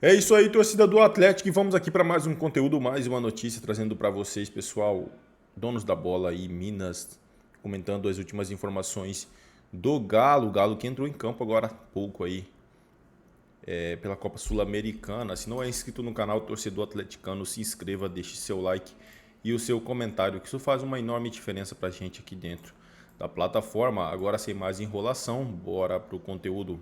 É isso aí, torcida do Atlético, e vamos aqui para mais um conteúdo, mais uma notícia trazendo para vocês, pessoal, donos da bola aí, Minas, comentando as últimas informações do Galo, o Galo que entrou em campo agora há pouco aí, pela Copa Sul-Americana. Se não é inscrito no canal Torcedor Atleticano, se inscreva, deixe seu like e o seu comentário, que isso faz uma enorme diferença para a gente aqui dentro da plataforma. Agora, sem mais enrolação, bora pro conteúdo.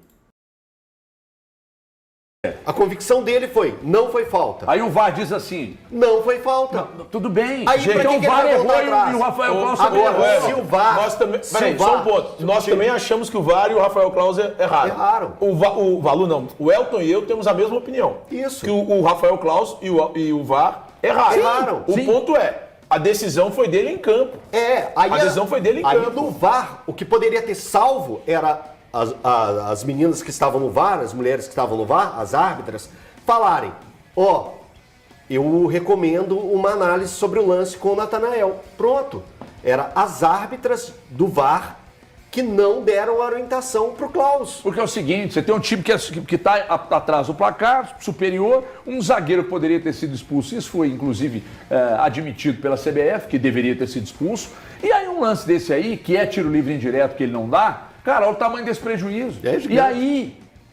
A convicção dele foi, não foi falta. Aí o VAR diz assim, não foi falta. tudo bem. Aí, Gente, pra que o que VAR ele vai voltar errou atrás? e o Rafael Claus Agora, se errou. o VAR... Nós também, se peraí, o só um VAR- ponto. Nós também achamos que o VAR e o Rafael Claus erraram. Erraram. O Valu não. O Elton e eu temos a mesma opinião. Isso. Que o Rafael Claus e o VAR erraram. Erraram. O Sim. ponto é, a decisão foi dele em campo. Aí A decisão foi dele em aí campo. no VAR, o que poderia ter salvo era as meninas que estavam no VAR, as mulheres que estavam no VAR, as árbitras, falarem, eu recomendo uma análise sobre o lance com o Natanael. Pronto. Era as árbitras do VAR que não deram a orientação pro Klaus. Porque é o seguinte, você tem um time que está atrás do placar, superior, um zagueiro poderia ter sido expulso, isso foi inclusive admitido pela CBF, que deveria ter sido expulso, e aí um lance desse aí, que é tiro livre indireto que ele não dá, cara, olha o tamanho desse prejuízo.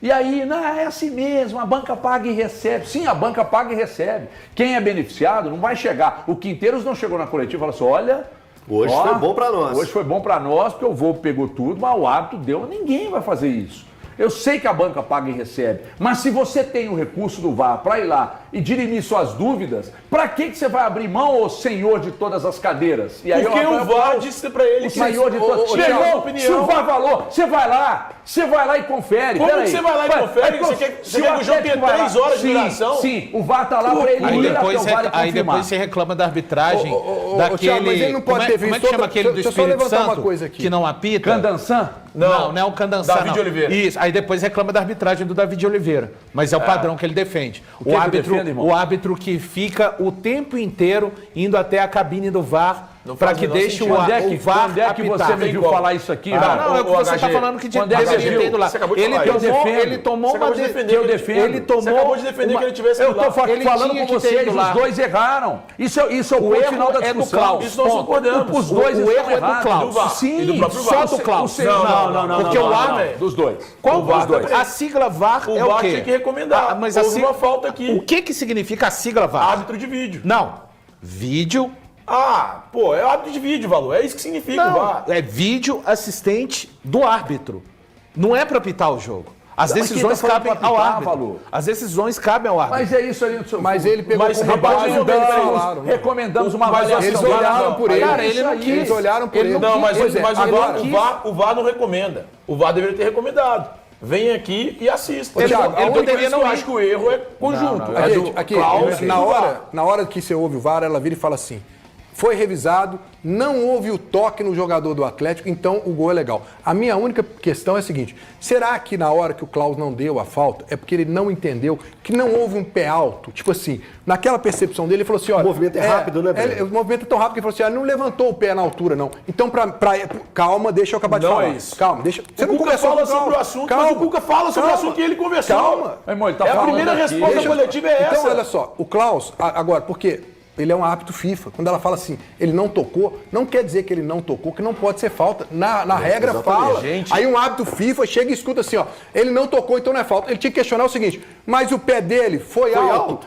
E aí, não, é assim mesmo, a banca paga e recebe. Sim, a banca paga e recebe. Quem é beneficiado não vai chegar. O Quinteiros não chegou na coletiva e falou assim, olha... Hoje foi bom pra nós. Hoje foi bom pra nós, porque o Vô pegou tudo, mas o árbitro deu. Ninguém vai fazer isso. Eu sei que a banca paga e recebe, mas se você tem o recurso do VAR para ir lá e dirimir suas dúvidas, para que você vai abrir mão, ô senhor de todas as cadeiras? E aí, Porque o VAR disse pra ele o senhor de todas. Thiago, Irmão, opinião. se o VAR falou, você vai lá e confere. Como Peraí. que você vai lá e confere? Você quer que o jogo tenha 3 horas de duração? Sim, o VAR tá lá para ele ir até o VAR e Aí confirmar. depois você reclama da arbitragem daquele... Thiago, mas ele não pode ter visto como é que chama aquele do deixa eu só Espírito levantar uma Santo coisa aqui. que não apita? Candançan? Não é o Candançan, David não. Oliveira. Isso, aí depois reclama da arbitragem do David Oliveira. Mas é o padrão que ele defende. O que ele defende, irmão? O árbitro que fica o tempo inteiro indo até a cabine do VAR para faz que o menor deixe sentido. o Quando é que VAR você me apitar. viu falar isso aqui? Não, é o que você está HG. falando que Quando é que deveria você ter ido lá. Você acabou de falar isso. Ele tomou Você uma... acabou de defender que eu que ele- defendo. Ele tomou... Você acabou de defender que ele tivesse Eu ido lá. estou Ele falando tinha com que ter vocês, ido lá. os dois erraram. Isso é o ponto erro final da é do discussão. Klaus. Isso nós concordamos. Os dois O estão erro é do errados. Klaus. Do VAR. Sim, E do próprio só VAR. do Klaus. Não. Porque o árbitro... Dos dois. Qual O VAR dos dois? também. A sigla VAR O é o VAR quê? tinha que recomendar. Mas Houve uma falta aqui. O que significa a sigla VAR? Árbitro de vídeo. Não. Vídeo... É árbitro de vídeo, Valu. É isso que significa o VAR. Não, é vídeo assistente do árbitro. Não é para apitar o jogo. As Mas quem decisões tá falando cabem pra ao apitar, árbitro. Valu? As decisões cabem ao árbitro. Mas é isso ali. Mas ele pegou Mas como base o que eles falaram. Recomendamos uma Mas avaliação. Eles Não, olharam não, por não. ele. Cara, ele não Eles quis. olharam por Ele ele. Não, mas, Pois é, mas agora, o VAR não recomenda. O VAR deveria ter recomendado. Vem aqui e assista. Thiago, ele ele poderia poderia não não Eu ir. acho que o erro é conjunto. É do aqui, Klaus e na do VAR. hora que você ouve o VAR, ela vira e fala assim, foi revisado, não houve o toque no jogador do Atlético, então o gol é legal. A minha única questão é a seguinte, será que na hora que o Klaus não deu a falta, é porque ele não entendeu que não houve um pé alto? Tipo assim, naquela percepção dele, ele falou assim, olha... O movimento é rápido, né, Breno? O movimento é tão rápido que ele falou assim, ele não levantou o pé na altura, não. Então, calma, deixa eu acabar de Não falar. é isso. Calma, deixa... Você O não Cuca conversou fala com o sobre o Klaus. assunto, Calma, mas o Cuca fala sobre o assunto que ele conversou. Calma. Irmão, ele tá É a falando primeira aqui. resposta coletiva é essa. Então, olha só, o Klaus, agora, porque ele é um árbitro FIFA. Quando ela fala assim, ele não tocou, não quer dizer que ele não tocou, que não pode ser falta. Na regra fala. Gente. Aí um árbitro FIFA chega e escuta assim, ó, ele não tocou, então não é falta. Ele tinha que questionar o seguinte, mas o pé dele foi alto?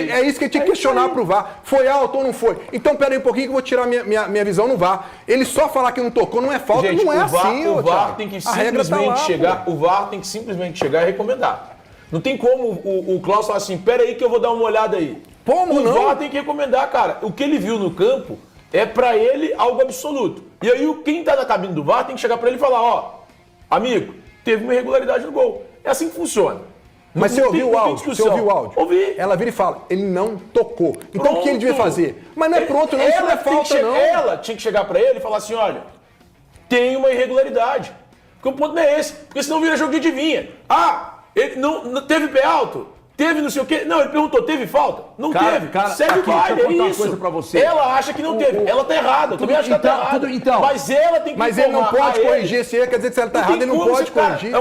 É isso que ele tinha que questionar pro VAR. Foi alto ou não foi? Então, pera aí um pouquinho que eu vou tirar minha visão no VAR. Ele só falar que não tocou não é falta, Gente, não é o VAR, assim, o ô, VAR Thiago. tem que A regra tá lá, simplesmente chegar. O VAR tem que simplesmente chegar e recomendar. Não tem como o Klaus falar assim, pera aí que eu vou dar uma olhada aí. Como o não? VAR tem que recomendar, cara. O que ele viu no campo é pra ele algo absoluto. E aí quem tá na cabine do VAR tem que chegar pra ele e falar, ó, amigo, teve uma irregularidade no gol. É assim que funciona. Mas você ouviu o áudio? Você ouviu o áudio? Ouvi. Ela vira e fala, ele não tocou. Então o que ele devia Pronto. fazer? Mas não é pronto, não, isso não é falta, não. Ela tinha que chegar pra ele e falar assim, olha, tem uma irregularidade. Porque o ponto não é esse. Porque senão vira jogo de adivinha. Ele não teve pé alto? teve não sei o quê. Não, ele perguntou, teve falta? Não teve. Segue o baile, deixa eu contar é uma isso. coisa pra você. Ela acha que não teve. Ela tá errada. Eu também acho que ela tá errada. então. Mas ela tem que Mas ele não informar pode a ele. corrigir. Se ele quer dizer que se ela tá errada, ele não pode corrigir.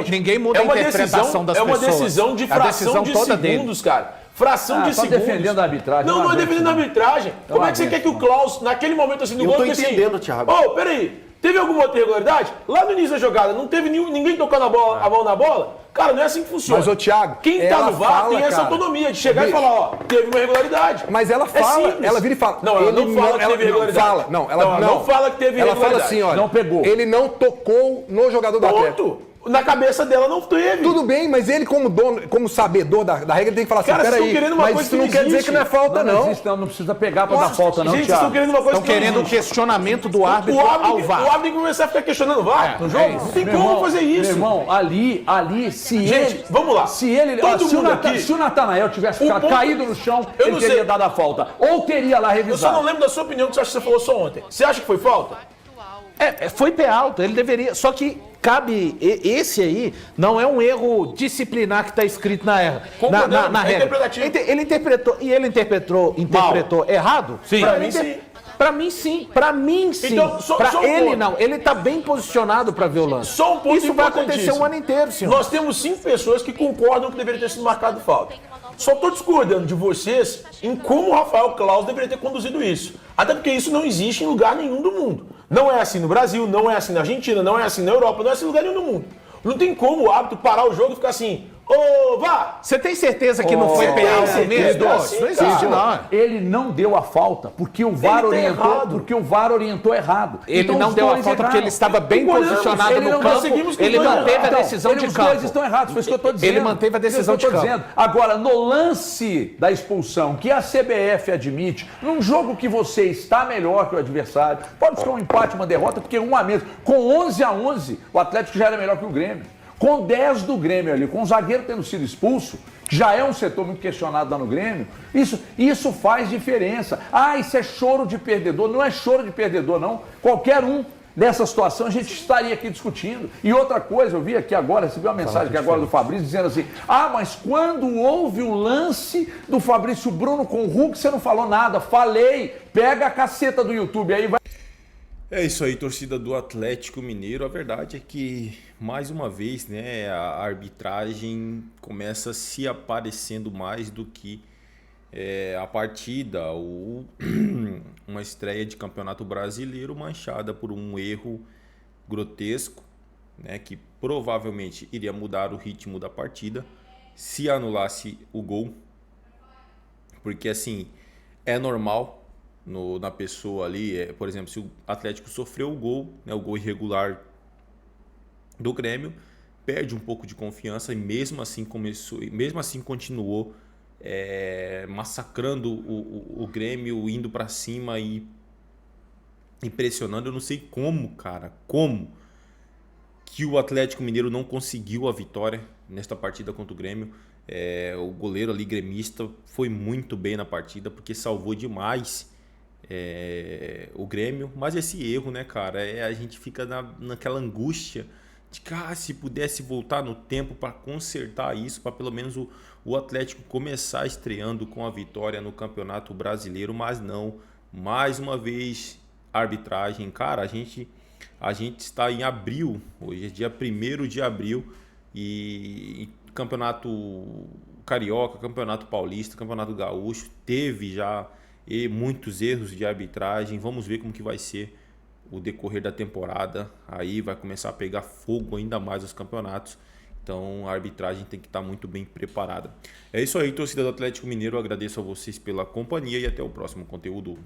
Ninguém muda a interpretação das pessoas. É uma pessoas. decisão de A fração decisão de toda segundos, cara. Fração de tá segundos. defendendo a arbitragem. Não é defendendo a arbitragem. Como é que você aguento, quer que o Klaus, naquele momento assim, do Eu gol, tô fique entendendo, assim, Thiago. Ô, peraí, teve alguma outra irregularidade? Lá no início da jogada, não teve ninguém tocando a mão na bola? Cara, não é assim que funciona. Mas, ô, Thiago, quem tá ela no VAR tem fala, essa cara. autonomia de chegar e Bicho. falar, ó, teve uma irregularidade. Mas ela É fala, simples. ela vira e fala. Não, ela não fala que teve irregularidade. Ela não fala que teve Ela irregularidade. fala assim, olha, Não pegou. ele não tocou no jogador do Atlético. Ponto. Na cabeça dela não teve. Tudo bem, mas ele como dono, como sabedor da regra, ele tem que falar assim, Cara, vocês peraí, estão querendo uma mas coisa isso que não não quer dizer existe. que não é falta, não. existe, não precisa pegar pra dar falta, não, Gente, vocês estão Thiago. querendo uma coisa Estão que não querendo o existe. questionamento do árbitro O ao árbitro VAR. tem que começar a ficar questionando o VAR no jogo. Não tem Meu como irmão, fazer isso. Meu irmão, ali, se Gente, ele... vamos lá. Se ele... Todo se, mundo aqui- se o Natanael tivesse ficado ponto- caído no chão, Eu ele não teria sei. dado a falta. Ou teria lá Eu só revisado. não lembro da sua opinião que você acha que você falou só ontem. Você acha que foi falta? Foi pé alto, ele deveria. Só que cabe. Esse aí não é um erro disciplinar que está escrito na Concordamos, é regra. interpretativo. Ele interpretou. E ele interpretou errado? Sim. Pra mim, sim. Pra mim, sim. Pra mim, sim. Então, só pra um ele, ponto. não. Ele tá bem posicionado pra ver o lance. Só um ponto Isso vai acontecer importantíssimo. o ano inteiro, senhor. Nós temos 5 pessoas que concordam que deveria ter sido marcado falta. Só estou discordando de vocês em como o Rafael Klaus deveria ter conduzido isso. Até porque isso não existe em lugar nenhum do mundo. Não é assim no Brasil, não é assim na Argentina, não é assim na Europa, não é assim em lugar nenhum do mundo. Não tem como o árbitro parar o jogo e ficar assim, ô, vá! Você tem certeza que não foi Você pé tem alto certeza mesmo? que é assim, Não existe, cara? não. Ele não deu a falta porque o VAR Ele tá orientou, errado. porque o VAR orientou errado. Ele Então, não os deu a dois falta porque erraram. ele estava bem Concordamos, posicionado ele no não campo. conseguimos que Ele os dois manteve a erraram. decisão de Os dois campo. estão errados, foi isso que eu estou dizendo. Ele manteve a decisão Foi isso que eu de tô campo. dizendo. Agora, no lance da expulsão, que a CBF admite, num jogo que você está melhor que o adversário, pode ser um empate, uma derrota, porque um a menos. Com 11-11, o Atlético já era melhor que o Grêmio. Com 10 do Grêmio ali, com o zagueiro tendo sido expulso, que já é um setor muito questionado lá no Grêmio, isso faz diferença. Ah, isso é choro de perdedor. Não é choro de perdedor, não. Qualquer um nessa situação a gente estaria aqui discutindo. E outra coisa, eu vi aqui agora, recebi uma mensagem aqui agora do Fabrício dizendo assim, mas quando houve o lance do Fabrício Bruno com o Hulk, você não falou nada. Falei, pega a caceta do YouTube aí, vai. É isso aí, torcida do Atlético Mineiro. A verdade é que, mais uma vez, né, a arbitragem começa se aparecendo mais do que a partida ou uma estreia de campeonato brasileiro manchada por um erro grotesco, né, que provavelmente iria mudar o ritmo da partida se anulasse o gol. Porque, assim, é normal na pessoa ali, por exemplo, se o Atlético sofreu o gol, né, o gol irregular do Grêmio, perde um pouco de confiança e mesmo assim continuou massacrando o Grêmio, indo para cima e pressionando. Eu não sei como que o Atlético Mineiro não conseguiu a vitória nesta partida contra o Grêmio. O goleiro ali, gremista, foi muito bem na partida porque salvou demais o Grêmio, mas esse erro, né, cara, a gente fica naquela angústia de que se pudesse voltar no tempo para consertar isso, para pelo menos o Atlético começar estreando com a vitória no Campeonato Brasileiro, mas não, mais uma vez, arbitragem. Cara, a gente está em abril, hoje é dia 1º de abril, e Campeonato Carioca, Campeonato Paulista, Campeonato Gaúcho, teve já muitos erros de arbitragem. Vamos ver como que vai ser o decorrer da temporada. Aí vai começar a pegar fogo ainda mais os campeonatos. Então a arbitragem tem que estar muito bem preparada. É isso aí, torcida do Atlético Mineiro. Eu agradeço a vocês pela companhia e até o próximo conteúdo.